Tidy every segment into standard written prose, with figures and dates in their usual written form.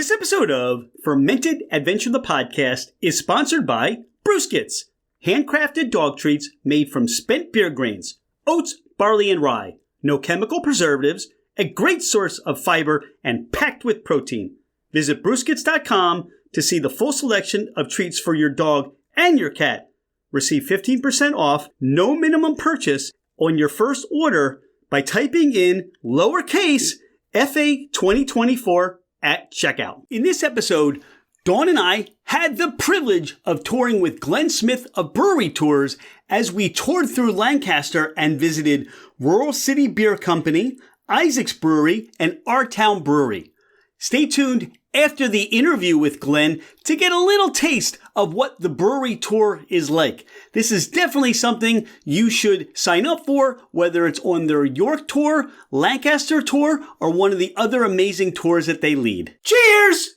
This episode of Fermented Adventure the Podcast is sponsored by Brewskits, handcrafted dog treats made from spent beer grains, oats, barley, and rye. No chemical preservatives, a great source of fiber, and packed with protein. Visit brewskits.com to see the full selection of treats for your dog and your cat. Receive 15% off, no minimum purchase on your first order by typing in lowercase FA 2024 at checkout. In this episode, Dawn and I had the privilege of touring with Glenn Smith of Brewery Tours as we toured through Lancaster and visited Rural City Beer Company, Isaac's Brewery, and Our Town Brewery. Stay tuned after the interview with Glenn to get a little taste of what the brewery tour is like. This is definitely something you should sign up for, whether it's on their York tour, Lancaster tour, or one of the other amazing tours that they lead. Cheers!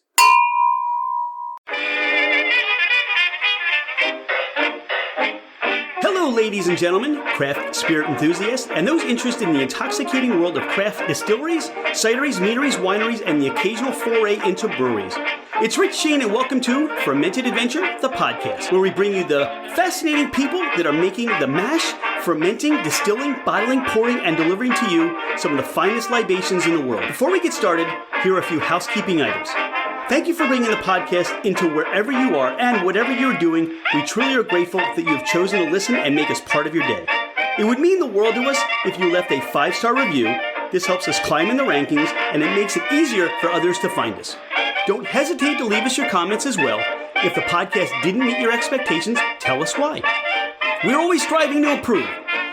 Hello, ladies and gentlemen, craft spirit enthusiasts, and those interested in the intoxicating world of craft distilleries, cideries, meaderies, wineries, and the occasional foray into breweries. It's Rich Shane, and welcome to Fermented Adventure, the podcast, where we bring you the fascinating people that are making the mash, fermenting, distilling, bottling, pouring, and delivering to you some of the finest libations in the world. Before we get started, here are a few housekeeping items. Thank you for bringing the podcast into wherever you are and whatever you're doing. We truly are grateful that you have chosen to listen and make us part of your day. It would mean the world to us if you left a 5-star review. This helps us climb in the rankings, and it makes it easier for others to find us. Don't hesitate to leave us your comments as well. If the podcast didn't meet your expectations, tell us why. We're always striving to improve.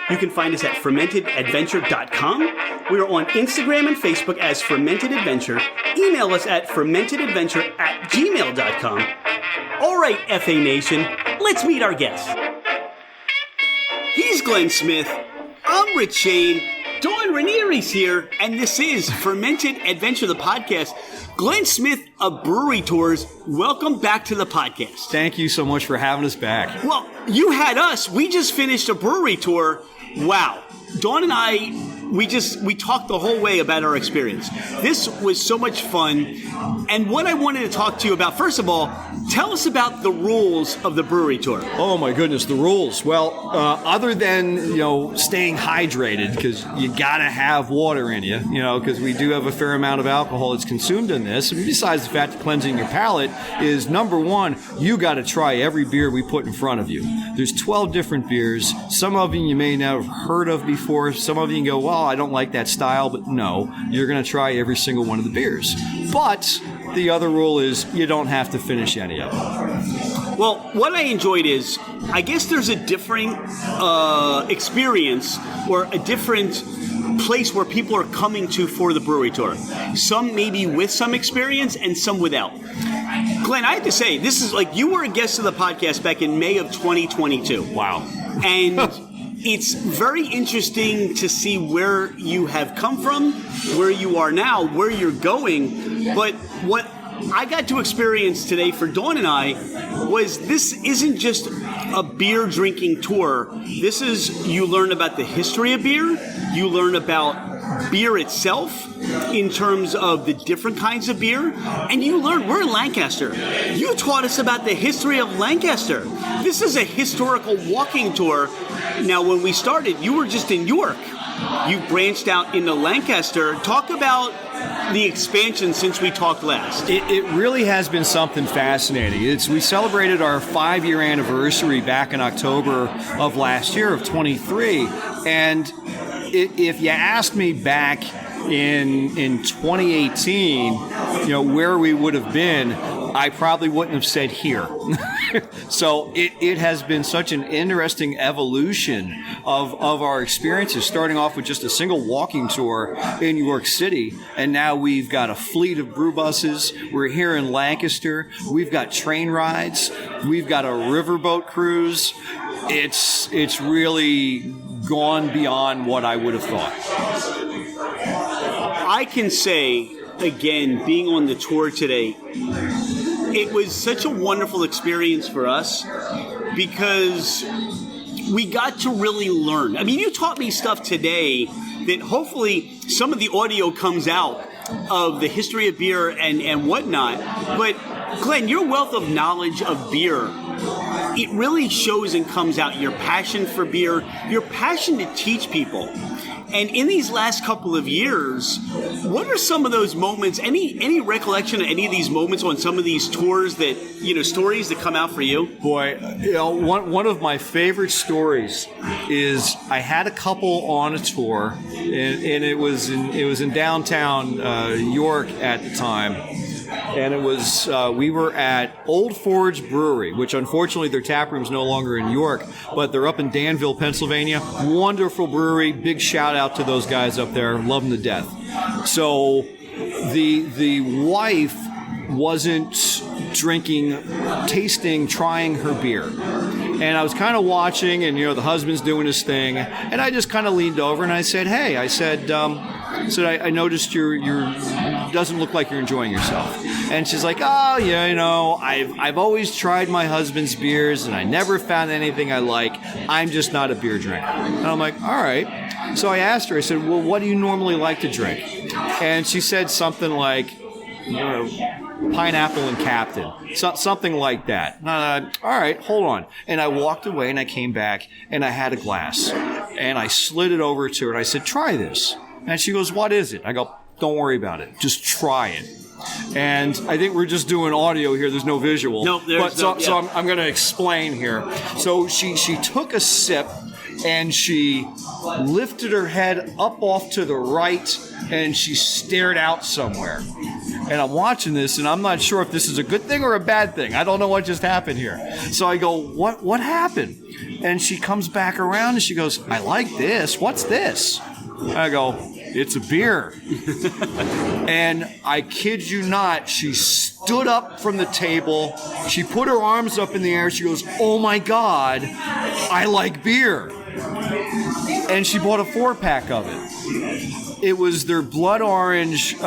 You can find us at fermentedadventure.com. We are on Instagram and Facebook as Fermented Adventure. Email us at fermentedadventure@gmail.com. All right, FA Nation, let's meet our guest. He's Glenn Smith. I'm Rich Shane. Dawn Ranieri's here, and this is Fermented Adventure, the podcast. Glenn Smith of Brewery Tours, welcome back to the podcast. Thank you so much for having us back. Well, you had us. We just finished a brewery tour. Wow. Dawn and I, we talked the whole way about our experience. This was so much fun. And what I wanted to talk to you about, first of all, tell us about the rules of the brewery tour. Oh my goodness, the rules. Well, other than, staying hydrated, because you gotta have water in you, because we do have a fair amount of alcohol that's consumed in this. And besides the fact that cleansing your palate is, number one, you gotta try every beer we put in front of you. There's 12 different beers. Some of them you may not have heard of before. Some of you can go, well, I don't like that style, but no, you're going to try every single one of the beers. But the other rule is you don't have to finish any of them. Well, what I enjoyed is, I guess there's a different experience or a different place where people are coming to for the brewery tour. Some maybe with some experience and some without. Glenn, I have to say, this is like, you were a guest of the podcast back in May of 2022. Wow. And it's very interesting to see where you have come from, where you are now, where you're going. But what I got to experience today for Dawn and I was, this isn't just a beer drinking tour. This is, you learn about the history of beer. You learn about beer itself in terms of the different kinds of beer. And you learn, we're in Lancaster. You taught us about the history of Lancaster. This is a historical walking tour. Now, when we started, you were just in York. You branched out into Lancaster. Talk about the expansion since we talked last. It really has been something fascinating. We celebrated our 5-year anniversary back in October of last year, of 23. And if you asked me back in 2018, where we would have been, I probably wouldn't have said here. So it has been such an interesting evolution of our experiences, starting off with just a single walking tour in New York City, and now we've got a fleet of brew buses. We're here in Lancaster. We've got train rides. We've got a riverboat cruise. It's really gone beyond what I would have thought. I can say, again, being on the tour today, it was such a wonderful experience for us because we got to really learn. I mean, you taught me stuff today that hopefully some of the audio comes out of the history of beer and whatnot. But Glenn, your wealth of knowledge of beer, it really shows and comes out. Your passion for beer, your passion to teach people. And in these last couple of years, what are some of those moments? Any recollection of any of these moments on some of these tours that, stories that come out for you? Boy, one of my favorite stories is I had a couple on a tour, and it was in downtown York at the time. And it was, we were at Old Forge Brewery, which unfortunately their tap room's no longer in York, but they're up in Danville, Pennsylvania. Wonderful brewery. Big shout out to those guys up there. Love them to death. So the wife wasn't drinking, tasting, trying her beer. And I was kind of watching, and, the husband's doing his thing. And I just kind of leaned over and I said, hey, I noticed you're doesn't look like you're enjoying yourself. And she's like, oh, yeah, I've always tried my husband's beers and I never found anything I like. I'm just not a beer drinker. And I'm like, all right. So I asked her, I said, well, what do you normally like to drink? And she said something like, pineapple and Captain, something like that. All right, hold on. And I walked away and I came back and I had a glass and I slid it over to her and I said, try this. And she goes, what is it? I go, don't worry about it. Just try it. And I think we're just doing audio here. There's no visual. No, So I'm going to explain here. So she took a sip and she lifted her head up off to the right and she stared out somewhere. And I'm watching this, and I'm not sure if this is a good thing or a bad thing. I don't know what just happened here. So I go, what happened? And she comes back around, and she goes, I like this. What's this? I go, it's a beer. And I kid you not, she stood up from the table. She put her arms up in the air. She goes, oh, my God, I like beer. And she bought a 4-pack of it. It was their blood orange...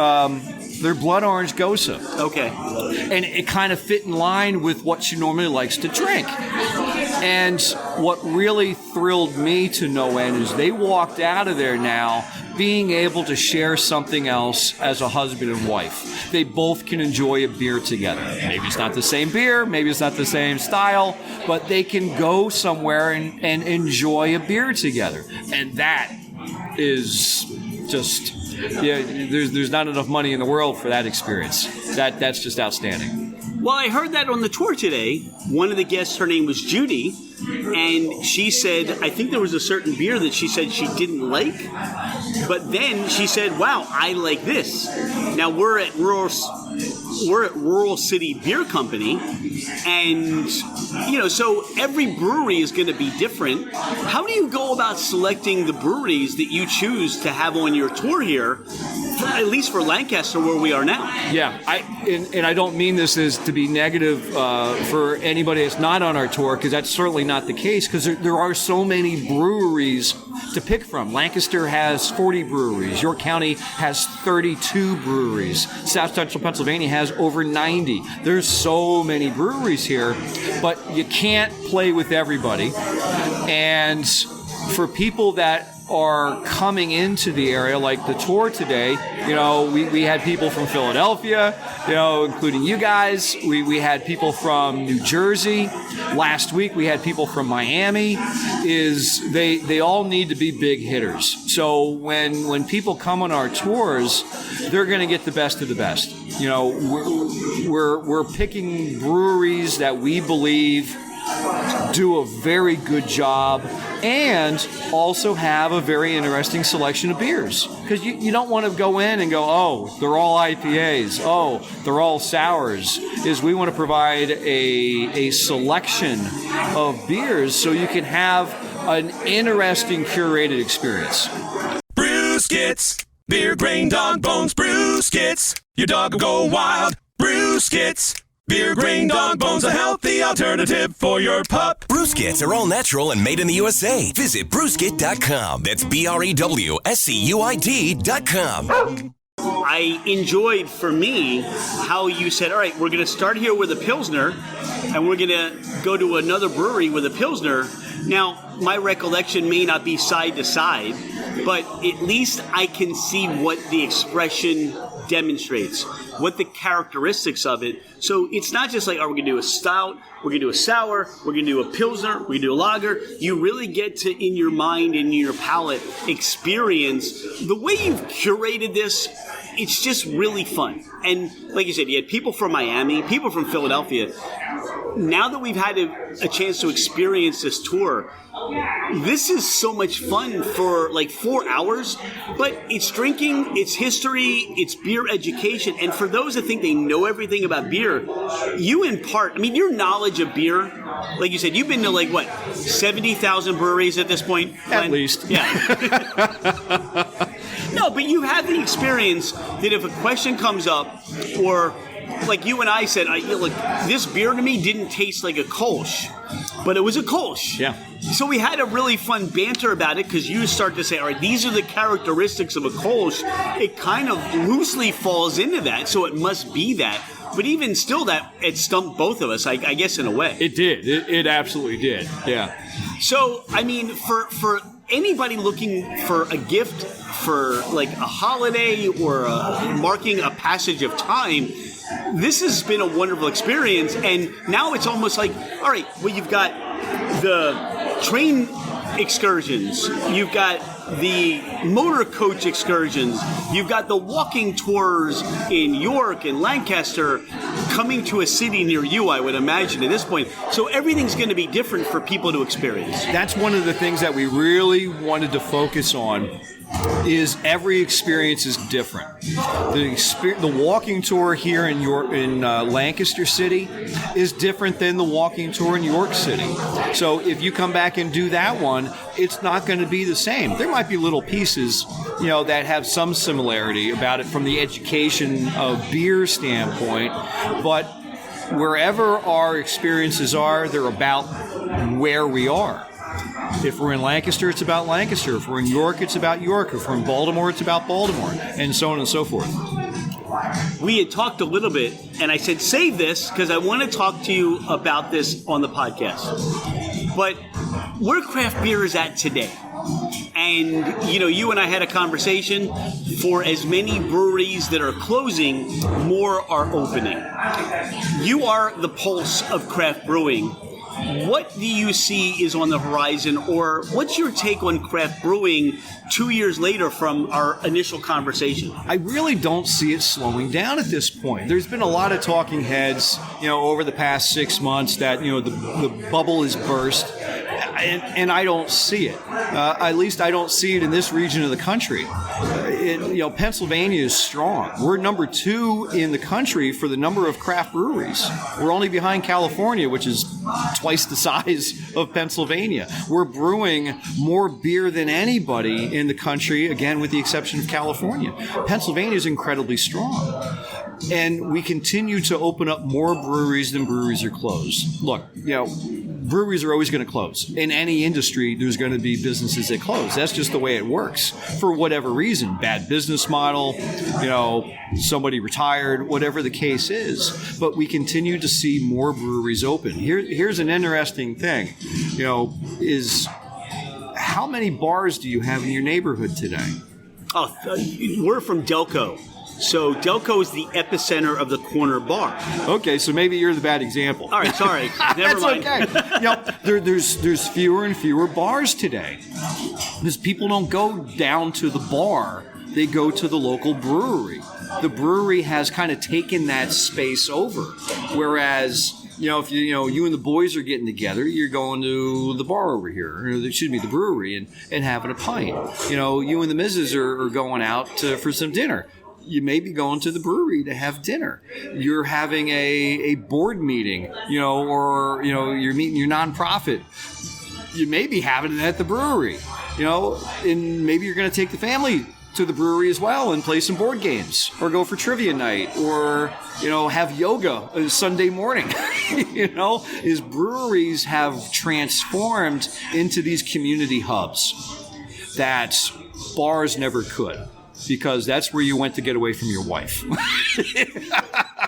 Their blood orange Gosa. Okay. And it kind of fit in line with what she normally likes to drink. And what really thrilled me to no end is they walked out of there now being able to share something else as a husband and wife. They both can enjoy a beer together. Maybe it's not the same beer, maybe it's not the same style, but they can go somewhere and enjoy a beer together. And that is just... Yeah, there's not enough money in the world for that experience. That's just outstanding. Well, I heard that on the tour today. One of the guests, her name was Judy, and she said, I think there was a certain beer that she said she didn't like, but then she said, wow, I like this. Now, we're at Rural City Beer Company, and, so every brewery is going to be different. How do you go about selecting the breweries that you choose to have on your tour here, at least for Lancaster, where we are now? Yeah, I don't mean this as to be negative for anybody that's not on our tour, because that's certainly not the case, because there are so many breweries to pick from. Lancaster has 40 breweries. York County has 32 breweries. South Central Pennsylvania has over 90. There's so many breweries here, but you can't play with everybody. And for people that are coming into the area, like the tour today, we had people from Philadelphia, including you guys. We had people from New Jersey. Last week we had people from Miami. They all need to be big hitters. So when people come on our tours, they're going to get the best of the best. We're picking breweries that we believe do a very good job and also have a very interesting selection of beers. Because you don't want to go in and go, oh, they're all IPAs, oh, they're all sours. We want to provide a selection of beers so you can have an interesting curated experience. Brewskits, beer grain dog bones, brewskits. Your dog will go wild, brewskits. Beer grain dog bones, a healthy alternative for your pup. Brewskits are all natural and made in the USA. Visit brewskit.com. That's BREWSCUID.com. I enjoyed, for me, how you said, all right, we're going to start here with a Pilsner, and we're going to go to another brewery with a Pilsner. Now, my recollection may not be side to side, but at least I can see what the expression demonstrates, what the characteristics of it. So it's not just like, we're going to do a stout, we're going to do a sour, we're going to do a pilsner, we're going to do a lager. You really get to, in your mind and in your palate, experience the way you've curated this. It's just really fun. And like you said, you had people from Miami, people from Philadelphia. Now that we've had a chance to experience this tour, this is so much fun for like 4 hours, but it's drinking, it's history, it's beer education. And for those that think they know everything about beer, you impart, your knowledge of beer, like you said, you've been to 70,000 breweries at this point? At least. Yeah. No, but you have the experience that if a question comes up, or like you and I said, look, this beer to me didn't taste like a Kolsch, but it was a Kolsch. Yeah. So we had a really fun banter about it because you start to say, all right, these are the characteristics of a Kolsch. It kind of loosely falls into that, so it must be that. But even still, that it stumped both of us, I guess, in a way. It did. It absolutely did. Yeah. So, for anybody looking for a gift for like a holiday or marking a passage of time, this has been a wonderful experience. And now it's almost like, all right, well, you've got the train excursions, you've got the motor coach excursions, you've got the walking tours in York and Lancaster coming to a city near you, I would imagine, at this point. So everything's going to be different for people to experience. That's one of the things that we really wanted to focus on, is every experience is different. The walking tour here in Lancaster City is different than the walking tour in York City. So if you come back and do that one, it's not going to be the same. There might be little pieces, that have some similarity about it from the education of beer standpoint, but wherever our experiences are, they're about where we are. If we're in Lancaster, it's about Lancaster. If we're in York, it's about York. If we're in Baltimore, it's about Baltimore, and so on and so forth. We had talked a little bit, and I said, save this, because I want to talk to you about this on the podcast. But where craft beer is at today, and, you and I had a conversation, for as many breweries that are closing, more are opening. You are the pulse of craft brewing. What do you see is on the horizon, or what's your take on craft brewing 2 years later from our initial conversation? I really don't see it slowing down at this point. There's been a lot of talking heads, over the past 6 months that, the bubble is burst, and I don't see it. At least I don't see it in this region of the country. Pennsylvania is strong. We're number 2 in the country for the number of craft breweries. We're only behind California, which is twice the size of Pennsylvania. We're brewing more beer than anybody in the country, again, with the exception of California. Pennsylvania is incredibly strong. And we continue to open up more breweries than breweries are closed. Look, breweries are always going to close. In any industry, there's going to be businesses that close. That's just the way it works for whatever reason. Bad business model, somebody retired, whatever the case is. But we continue to see more breweries open. Here's an interesting thing, is how many bars do you have in your neighborhood today? Oh, we're from Delco. So Delco is the epicenter of the corner bar. Okay, so maybe you're the bad example. All right, sorry. Never mind. That's okay. There's fewer and fewer bars today because people don't go down to the bar; they go to the local brewery. The brewery has kind of taken that space over, whereas if you and the boys are getting together, you're going to the bar over here, or the brewery, and having a pint. You and the missus are going out for some dinner. You may be going to the brewery to have dinner. You're having a board meeting, or you're meeting your nonprofit. You may be having it at the brewery, and maybe you're going to take the family to the brewery as well and play some board games, or go for trivia night, or have yoga Sunday morning. Is breweries have transformed into these community hubs that bars never could. Because that's where you went to get away from your wife.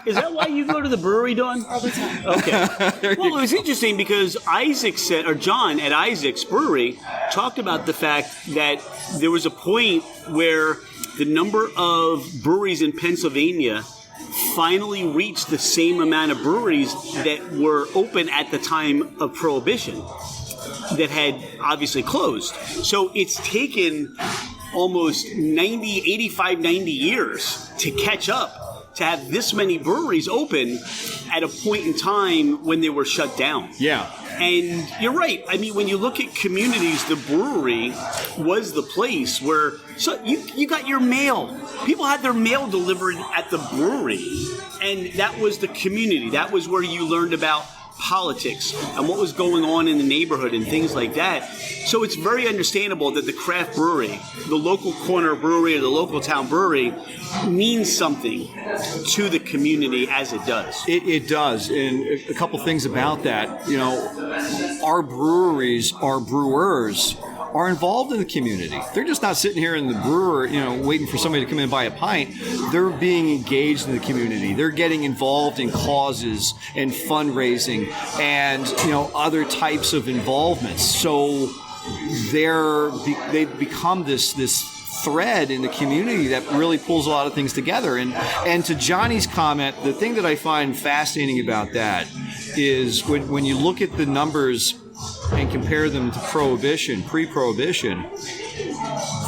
Is that why you go to the brewery, Dawn? All the time. Okay. Well, it was interesting because John at Isaac's Brewery talked about the fact that there was a point where the number of breweries in Pennsylvania finally reached the same amount of breweries that were open at the time of Prohibition that had obviously closed. So it's taken almost 90 years to catch up to have this many breweries open at a point in time when they were shut down. Yeah. And you're right. I mean, when you look at communities, the brewery was the place where you got your mail. People had their mail delivered at the brewery. And that was the community. That was where you learned about politics and what was going on in the neighborhood and things like that. So it's very understandable that the craft brewery, the local corner brewery or the local town brewery, means something to the community as it does. It does. And a couple things about that. You know, our breweries, our brewers are involved in the community. They're just not sitting here in the brewer, you know, waiting for somebody to come in and buy a pint. They're being engaged in the community. They're getting involved in causes and fundraising and, you know, other types of involvements. So they've become this thread in the community that really pulls a lot of things together. And to Johnny's comment, the thing that I find fascinating about that is when you look at the numbers and compare them to Prohibition, pre-Prohibition,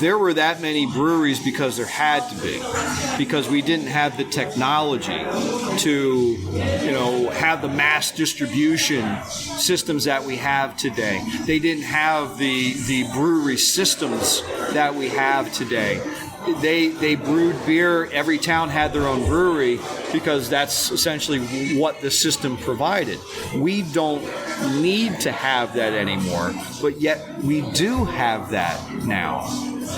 there were that many breweries because there had to be, because we didn't have the technology to, you know, have the mass distribution systems that we have today. They didn't have the brewery systems that we have today. They brewed beer. Every town had their own brewery because that's essentially what the system provided. We don't need to have that anymore, but yet we do have that now.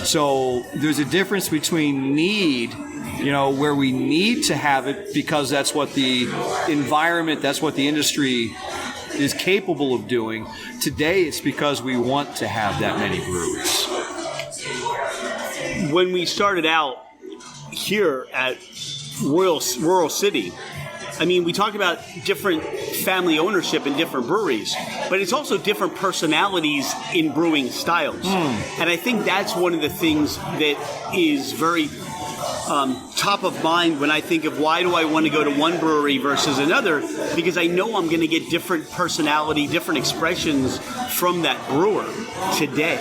So there's a difference between need, you know, where we need to have it because that's what the environment, that's what the industry is capable of doing. Today it's because we want to have that many breweries. When we started out here at Rural City, I mean, we talked about different family ownership in different breweries, but it's also different personalities in brewing styles. And I think that's one of the things that is very top of mind when I think of why do I want to go to one brewery versus another, because I know I'm going to get different personality, different expressions from that brewer today.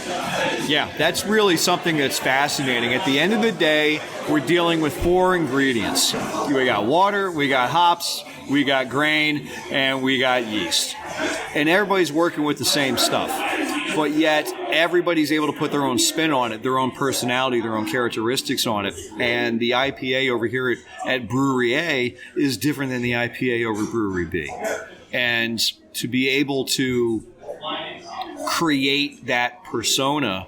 Yeah, that's really something that's fascinating. At the end of the day, we're dealing with 4 ingredients. We got water, we got hops, we got grain, and we got yeast. And everybody's working with the same stuff. But yet, everybody's able to put their own spin on it, their own personality, their own characteristics on it. And the IPA over here at Brewery A is different than the IPA over Brewery B. And to be able to create that persona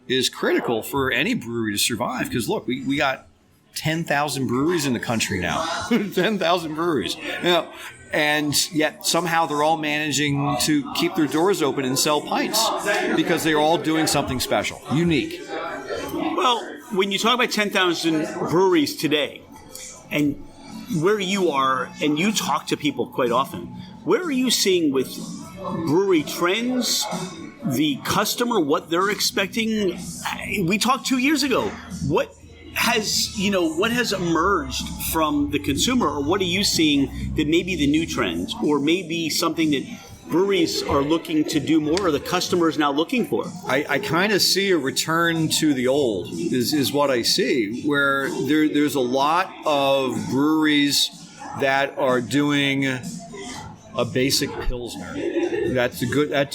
is critical for any brewery to survive. Because, look, we got 10,000 breweries in the country now. 10,000 breweries. You know, and yet somehow they're all managing to keep their doors open and sell pints because they're all doing something special, unique. Well, when you talk about 10,000 breweries today and where you are, and you talk to people quite often, where are you seeing with brewery trends, the customer, what they're expecting? We talked 2 years ago. What has emerged from the consumer, or what are you seeing that may be the new trends, or maybe something that breweries are looking to do more, or the customer is now looking for? I kind of see a return to the old is what I see, where there's a lot of breweries that are doing a basic Pilsner. That's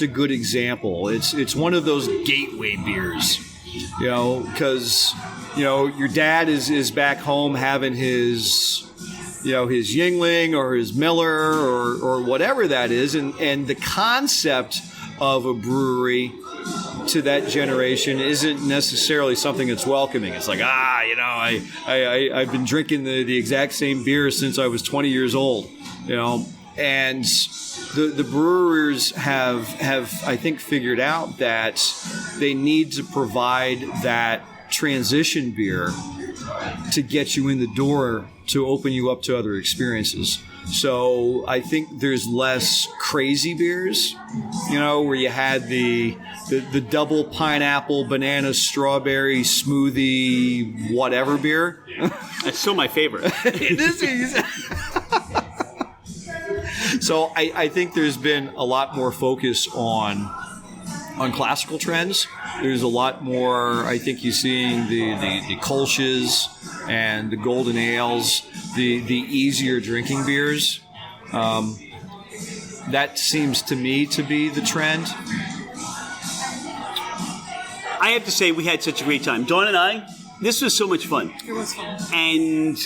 a good example. It's one of those gateway beers, you know, because you know, your dad is back home having his Yingling or his Miller or whatever that is, and the concept of a brewery to that generation isn't necessarily something that's welcoming. It's like, I've been drinking the exact same beer since I was 20 years old, you know, and the brewers have I think figured out that they need to provide that transition beer to get you in the door, to open you up to other experiences. So I think there's less crazy beers, where you had the double pineapple, banana, strawberry, smoothie, whatever beer. That's still my favorite. It is. So I think there's been a lot more focus on classical trends. There's a lot more, I think you're seeing the Kolsch's and the golden ales, the easier drinking beers. That seems to me to be the trend. I have to say, we had such a great time. Dawn and I, this was so much fun. It was fun. And,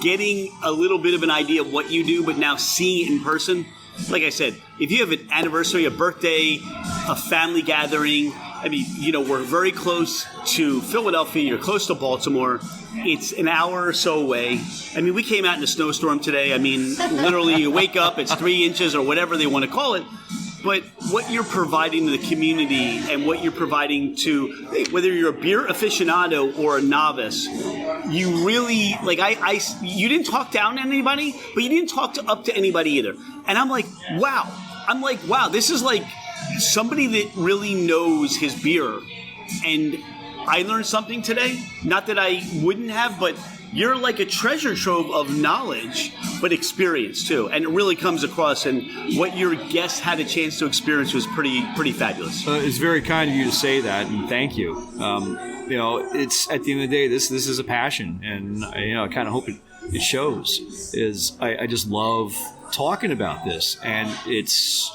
getting a little bit of an idea of what you do, but now seeing it in person. Like I said, if you have an anniversary, a birthday, a family gathering, we're very close to Philadelphia, you're close to Baltimore. It's an hour or so away. We came out in a snowstorm today. Literally you wake up, it's 3 inches or whatever they want to call it. But what you're providing to the community and what you're providing to, whether you're a beer aficionado or a novice, you really, you didn't talk down to anybody, but you didn't talk up to anybody either. And I'm like, wow, this is like somebody that really knows his beer. And I learned something today. Not that I wouldn't have, but you're like a treasure trove of knowledge, but experience too. And it really comes across, and what your guests had a chance to experience was pretty fabulous. It's very kind of you to say that, and thank you. It's at the end of the day, this is a passion, and I kind of hope it shows. I just love talking about this, and it's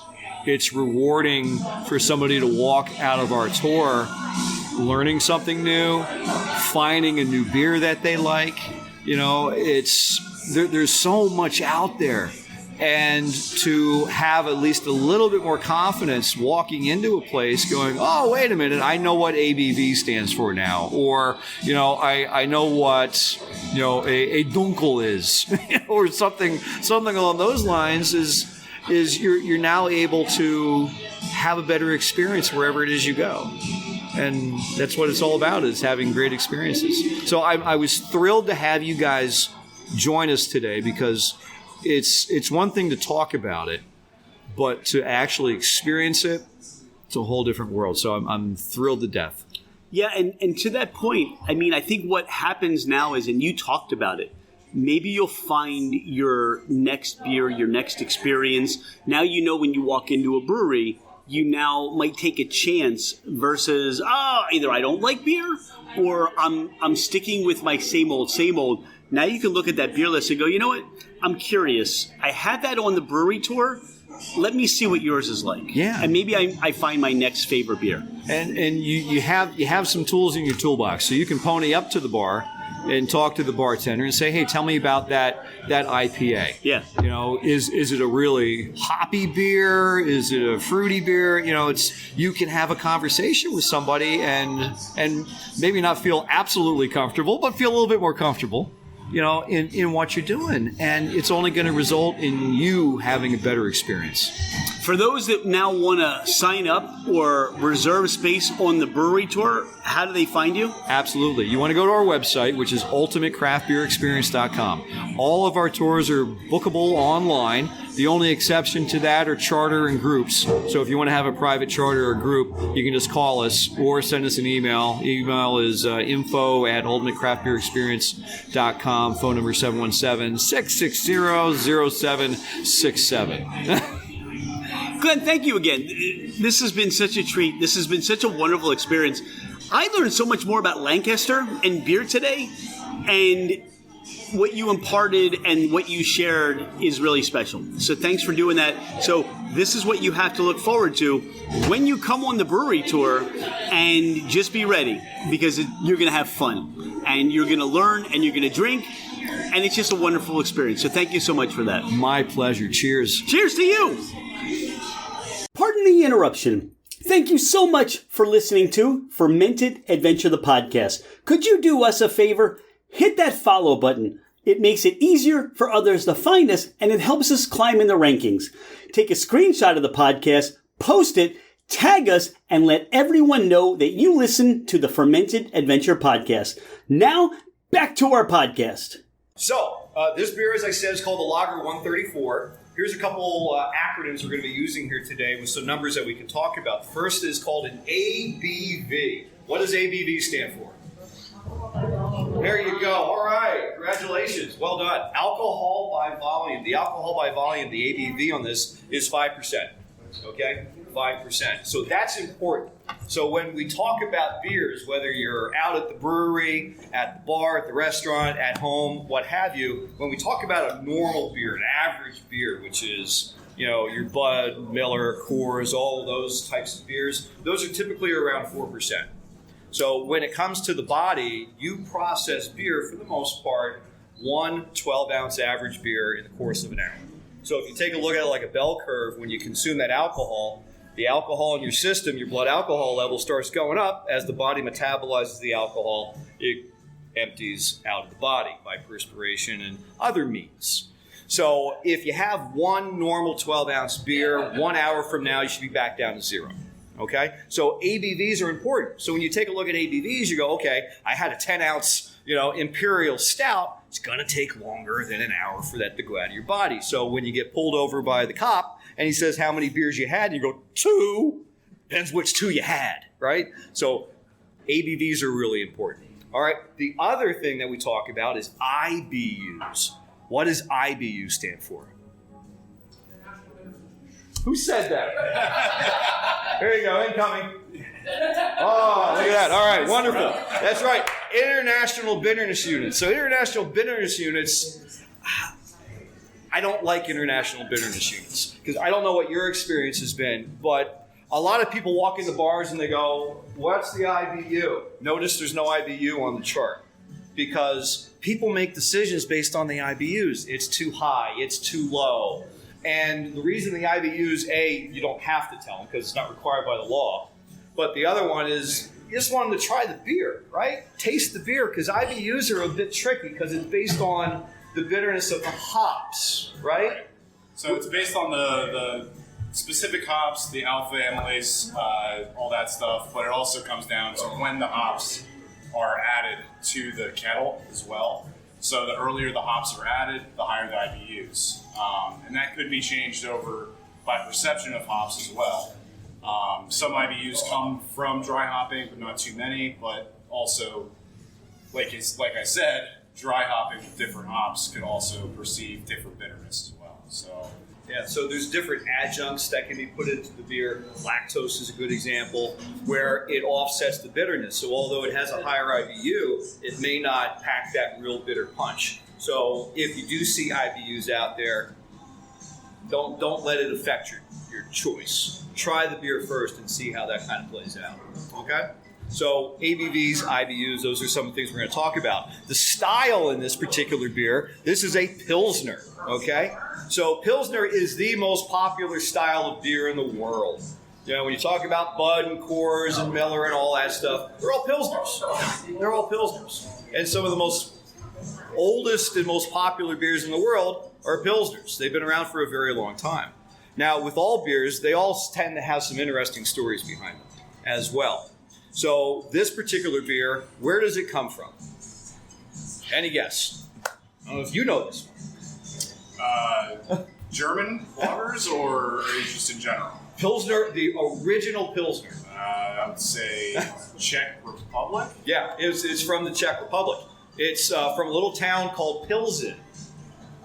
rewarding for somebody to walk out of our tour learning something new, finding a new beer that they like. There's so much out there, and to have at least a little bit more confidence walking into a place going, oh, wait a minute, I know what ABV stands for now, or I know what a dunkel is, or something along those lines is you're now able to have a better experience wherever it is you go. And that's what it's all about, is having great experiences. So I was thrilled to have you guys join us today, because it's one thing to talk about it, but to actually experience it, it's a whole different world. So I'm thrilled to death. Yeah, and to that point, I think what happens now is, and you talked about it, maybe you'll find your next beer, your next experience. Now when you walk into a brewery, you now might take a chance versus, either I don't like beer or I'm sticking with my same old. Now you can look at that beer list and go, you know what? I'm curious. I had that on the brewery tour. Let me see what yours is like. Yeah. And maybe I find my next favorite beer. And you have some tools in your toolbox, so you can pony up to the bar and talk to the bartender and say, hey, tell me about that IPA. Yeah. Is it a really hoppy beer? Is it a fruity beer? You can have a conversation with somebody and maybe not feel absolutely comfortable, but feel a little bit more comfortable, in what you're doing. And it's only going to result in you having a better experience. For those that now want to sign up or reserve space on the brewery tour, how do they find you? Absolutely. You want to go to our website, which is ultimatecraftbeerexperience.com. All of our tours are bookable online. The only exception to that are charter and groups. So if you want to have a private charter or group, you can just call us or send us an email. Email is info@ultimatecraftbeerexperience.com. Phone number 717-660-0767. Glenn, thank you again. This has been such a treat. This has been such a wonderful experience. I learned so much more about Lancaster and beer today, and what you imparted and what you shared is really special. So thanks for doing that. So this is what you have to look forward to when you come on the brewery tour, and just be ready, because you're going to have fun, and you're going to learn, and you're going to drink, and it's just a wonderful experience. So thank you so much for that. My pleasure. Cheers. Cheers to you. Pardon the interruption. Thank you so much for listening to Fermented Adventure, the podcast. Could you do us a favor? Hit that follow button. It makes it easier for others to find us, and it helps us climb in the rankings. Take a screenshot of the podcast, post it, tag us, and let everyone know that you listen to the Fermented Adventure podcast. Now, back to our podcast. So, This beer, as I said, is called the Lager 134. Here's a couple acronyms we're going to be using here today with some numbers that we can talk about. The first is called an ABV. What does ABV stand for? There you go. All right. Congratulations. Well done. Alcohol by volume. The alcohol by volume, the ABV on this is 5%. Okay? 5%. So that's important. So when we talk about beers, whether you're out at the brewery, at the bar, at the restaurant, at home, what have you, when we talk about a normal beer, an average beer, which is, your Bud, Miller, Coors, all of those types of beers, those are typically around 4%. So when it comes to the body, you process beer for the most part, 1 12-ounce average beer in the course of an hour. So if you take a look at it like a bell curve, when you consume that alcohol, the alcohol in your system, your blood alcohol level starts going up. As the body metabolizes the alcohol, it empties out of the body by perspiration and other means. So if you have one normal 12-ounce beer, 1 hour from now, you should be back down to 0. Okay? So ABVs are important. So when you take a look at ABVs, you go, okay, I had a 10-ounce, imperial stout. It's going to take longer than an hour for that to go out of your body. So when you get pulled over by the cop and he says how many beers you had, and you go, 2. Depends which 2 you had, right? So ABVs are really important. All right. The other thing that we talk about is IBUs. What does IBU stand for? Who said that? There you go, incoming. Oh, look at that. All right, wonderful. That's right. International Bitterness Units. So international bitterness units, I don't like international bitterness units because I don't know what your experience has been, but a lot of people walk into bars and they go, what's the IBU? Notice there's no IBU on the chart because people make decisions based on the IBUs. It's too high, it's too low. And the reason the IBUs, A, you don't have to tell them because it's not required by the law. But the other one is you just want them to try the beer, right? Taste the beer because IBUs are a bit tricky because it's based on the bitterness of the hops, right? So it's based on the specific hops, the alpha amylase, all that stuff. But it also comes down to when the hops are added to the kettle as well. So the earlier the hops are added, the higher the IBUs. And that could be changed over by perception of hops as well. Some IBUs come from dry hopping, but not too many. But also, like I said, dry hopping with different hops can also perceive different bitterness as well. So yeah, so there's different adjuncts that can be put into the beer. Lactose is a good example where it offsets the bitterness. So although it has a higher IBU, it may not pack that real bitter punch. So if you do see IBUs out there, don't let it affect your choice. Try the beer first and see how that kind of plays out. Okay? So ABVs, IBUs, those are some of the things we're going to talk about. The style in this particular beer, this is a Pilsner, okay? So Pilsner is the most popular style of beer in the world. When you talk about Bud and Coors and Miller and all that stuff, they're all Pilsners. They're all Pilsners. And some of the most oldest and most popular beers in the world are Pilsners. They've been around for a very long time. Now, with all beers, they all tend to have some interesting stories behind them as well. So this particular beer, where does it come from? Any guess? I don't know if you know this one. German waters or just in general? Pilsner, the original Pilsner. I would say Czech Republic. Yeah, it's from the Czech Republic. It's from a little town called Pilsen.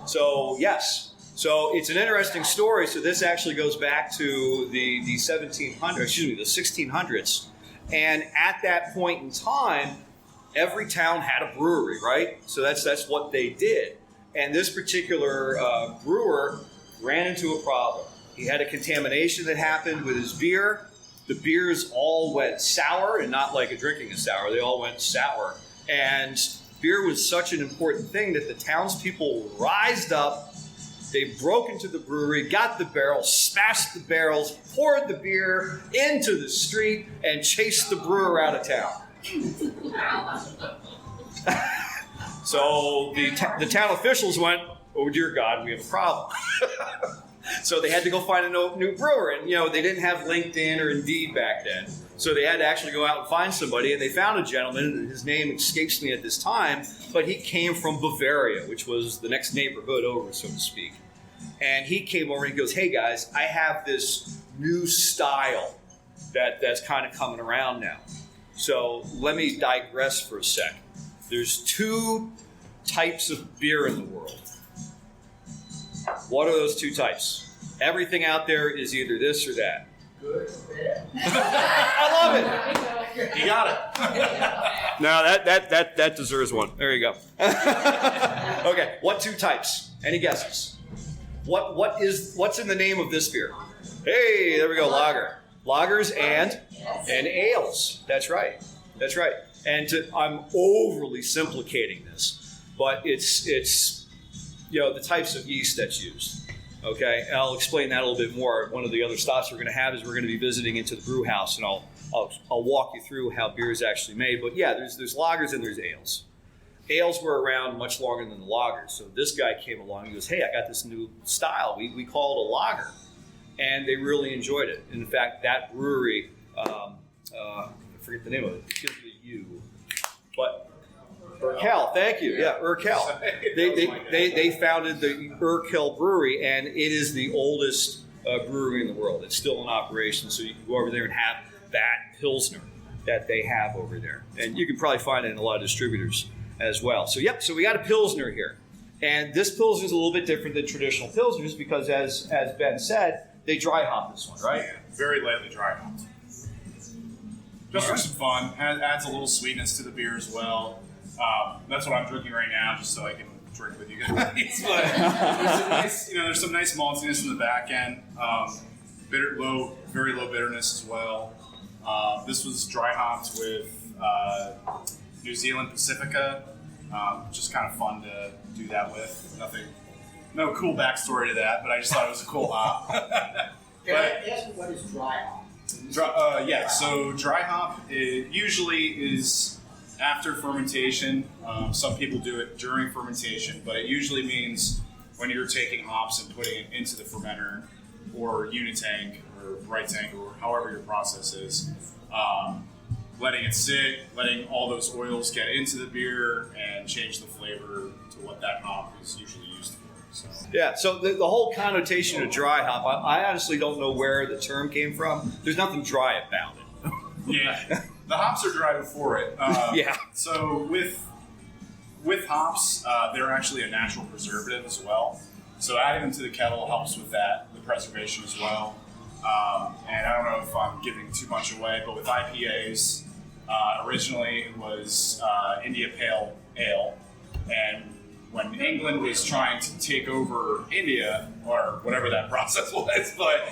So, yes. So it's an interesting story. So this actually goes back to the 1600s. And at that point in time, every town had a brewery, right? So that's what they did. And this particular brewer ran into a problem. He had a contamination that happened with his beer. The beers all went sour, and not like a drinking is sour. They all went sour. And beer was such an important thing that the townspeople rised up. They broke into the brewery, got the barrels, smashed the barrels, poured the beer into the street, and chased the brewer out of town. So the town officials went, oh dear God, we have a problem. So they had to go find a new brewer. And, they didn't have LinkedIn or Indeed back then. So they had to actually go out and find somebody. And they found a gentleman. His name escapes me at this time. But he came from Bavaria, which was the next neighborhood over, so to speak. And he came over and he goes, hey, guys, I have this new style that's kind of coming around now. So let me digress for a sec. There's 2 types of beer in the world. What are those 2 types? Everything out there is either this or that. Good or bad. I love it. You got it. No, that deserves one. There you go. Okay, what 2 types? Any guesses? What's in the name of this beer? Hey, there we go, lager. Lagers and ales. That's right. And I'm overly simplificating this, but it's the types of yeast that's used. Okay, and I'll explain that a little bit more. One of the other stops we're going to have is we're going to be visiting into the brew house, and I'll walk you through how beer is actually made. But yeah, there's lagers and there's ales. Ales were around much longer than the lagers. So this guy came along and goes, hey, I got this new style. We call it a lager. And they really enjoyed it. In fact, that brewery, I forget the name of it. It gives me a U. But Urquell, thank you. Yeah, Urquell. They founded the Urquell Brewery, and it is the oldest brewery in the world. It's still in operation, so you can go over there and have that Pilsner that they have over there. And you can probably find it in a lot of distributors as well. So, so we got a Pilsner here. And this Pilsner is a little bit different than traditional Pilsners because, as Ben said, they dry hop this one, right? Yeah, very lightly dry hopped. Just for some fun. Adds a little sweetness to the beer as well. That's what I'm drinking right now, just so I can drink with you guys. But there's some nice maltiness in the back end. Very low bitterness as well. This was dry hopped with New Zealand Pacifica. Just kind of fun to do that with. No cool backstory to that, but I just thought it was a cool hop. Can I ask what is dry hop? So dry hop usually is after fermentation. Some people do it during fermentation, but it usually means when you're taking hops and putting it into the fermenter or unitank or bright tank or however your process is. Letting it sit, letting all those oils get into the beer and change the flavor to what that hop is usually used for. So the whole connotation of dry hop, I honestly don't know where the term came from. There's nothing dry about it. Yeah, the hops are dry before it. So with hops, they're actually a natural preservative as well. So adding them to the kettle helps with that, the preservation as well. And I don't know if I'm giving too much away, but with IPAs, originally it was India Pale Ale, and when England was trying to take over India, or whatever that process was, but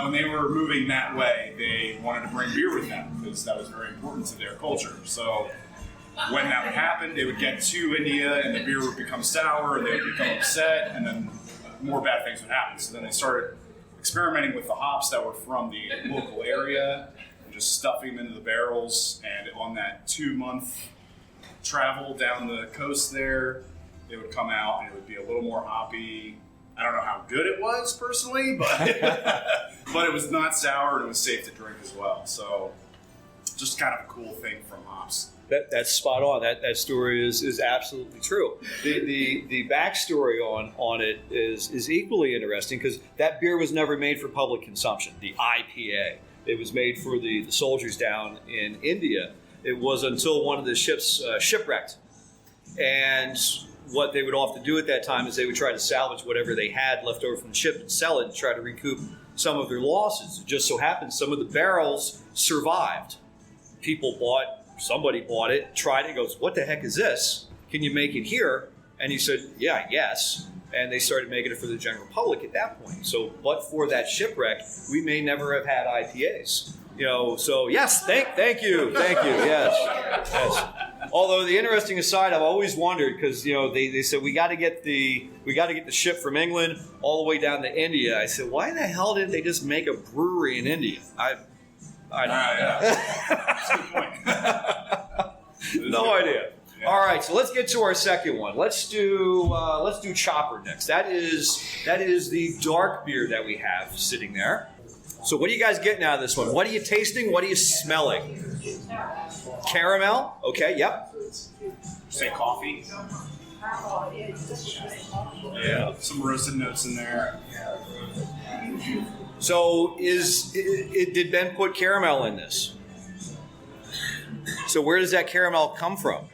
when they were moving that way, they wanted to bring beer with them because that was very important to their culture. So when that would happen, they would get to India and the beer would become sour, and they would become upset, and then more bad things would happen. So then they started experimenting with the hops that were from the local area and just stuffing them into the barrels. And on that 2-month travel down the coast there, it would come out and it would be a little more hoppy. I don't know how good it was personally, but but it was not sour and it was safe to drink as well. So just kind of a cool thing from hops. That's spot on. That story is absolutely true. The backstory on it is equally interesting because that beer was never made for public consumption. The IPA, it was made for the soldiers down in India. It was until one of the ships shipwrecked, and what they would often do at that time is they would try to salvage whatever they had left over from the ship and sell it and try to recoup some of their losses. It just so happened some of the barrels survived. Somebody bought it, tried it, goes, what the heck is this? Can you make it here? And he said, yes. And they started making it for the general public at that point. So, but for that shipwreck, we may never have had IPAs. So yes, thank you, yes. Although the interesting aside, I've always wondered because they said we got to get the ship from England all the way down to India. I said, why the hell didn't they just make a brewery in India? I don't know. That's a good point. No idea. Yeah. All right, so let's get to our second one. Let's do Chopper next. That is the dark beer that we have sitting there. So what are you guys getting out of this one? What are you tasting? What are you smelling? Caramel. Okay. Yep. Say coffee. Yeah, some roasted notes in there. So did Ben put caramel in this? So where does that caramel come from?